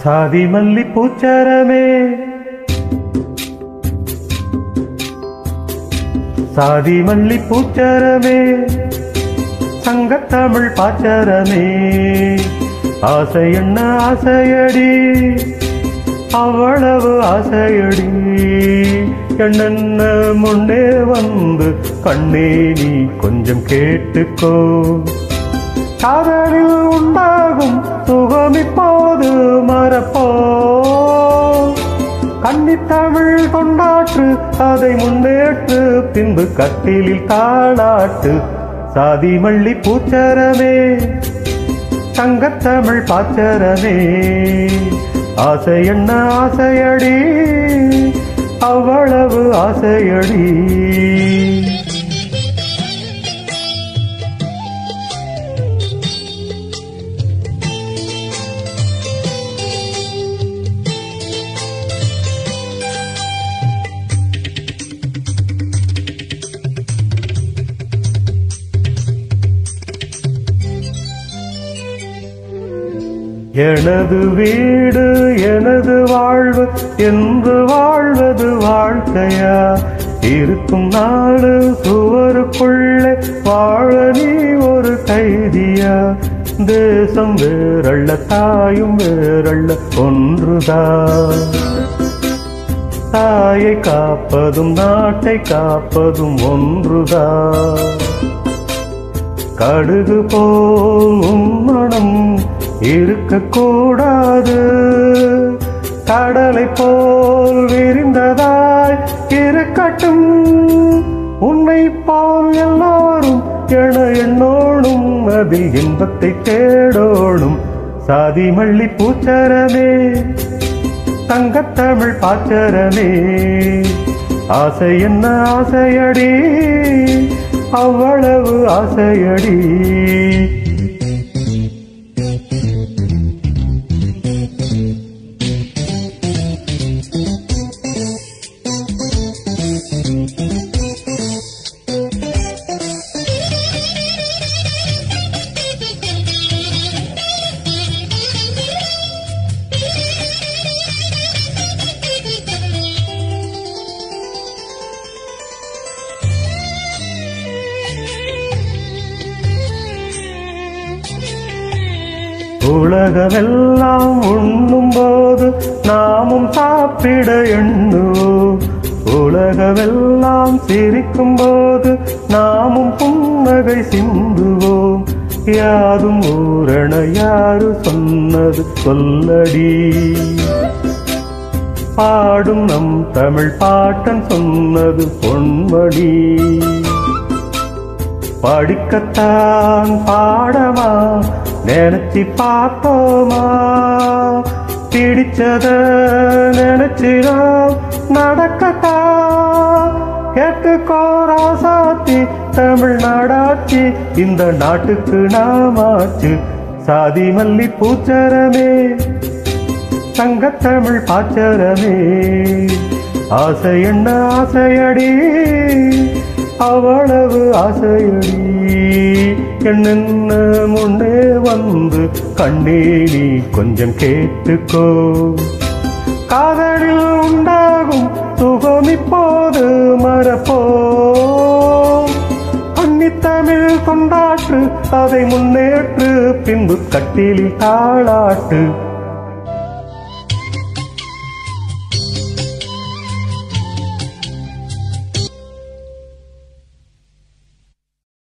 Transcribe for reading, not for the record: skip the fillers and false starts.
சாதி மல்லி பூச்சரமே சாதி மல்லி பூச்சரமே சங்கத்தமிழ் பாச்சரமே ஆசை என்ன ஆசையடி அவ்வளவு ஆசையடி என்னென்ன முன்னே வந்து கண்ணே நீ கொஞ்சம் கேட்டுக்கோ காதலில் உண்டாகும் சுகம் இப்போது மறப்போ கன்னித்தமிழ் கொண்டாற்று அதை முன்னேற்று பின்பு கட்டிலில் தாளாட்டு சாதி மல்லி பூச்சரமே சங்கத்தமிழ் பாச்சரமே ஆசை என்ன ஆசையடி அவ்வளவு ஆசையடி எனது வீடு எனது வாழ்வு என்று வாழ்வது வாழ்க்கையா இருக்கும் நாடு சுவருக்குள்ளே வாழ நீ ஒரு கைதியா தேசம் வேறல்ல தாயும் வேறல்ல ஒன்றுதான் தாயை காப்பதும் நாட்டை காப்பதும் ஒன்றுதான் கடுகு போல் மனம் இருக்கக்கூடாது கடலை போல் விரிந்ததாய் இருக்கட்டும் உன்னை போல் எல்லாரும் என எண்ணோடும் அதில் இன்பத்தை தேடோடும் சாதி மல்லி பூச்சரமே தங்கத்தமிழ் பாச்சரமே ஆசை என்ன ஆசையடி அவ்வளவு ஆசையடி உலகமெல்லாம் உண்ணும் போது நாமும் சாப்பிட எண்ணுவோம் உலகமெல்லாம் சிரிக்கும் போது நாமும் புன்னகை சிந்துவோம் யாரும் ஊரண யாரு சொன்னது சொல்லடி பாடும் நம் தமிழ் பாட்டன் சொன்னது பொன்மடி படிக்கத்தான் பாடமா நினைச்சி பார்த்தோமா பிடிச்சத நினைச்சிரோம் நடக்கத்தா கேட்டுக்கோரா சாத்தி தமிழ்நாடாச்சு இந்த நாட்டுக்கு நாமாச்சு சாதி மல்லி பூச்சரமே சங்கத்தமிழ் பாச்சரமே ஆசை என்ன ஆசையடி அவ்வளவு ஆசையடி என்னென்ன முன்னே வந்து கண்ணே நீ கொஞ்சம் கேட்டுக்கோ காதலில் உண்டாகும் சுகம் இப்போது மறப்போ கன்னித்தமிழ் கொண்டாற்று அதை முன்னேற்று பின்பு கட்டிலில் தாளாட்டு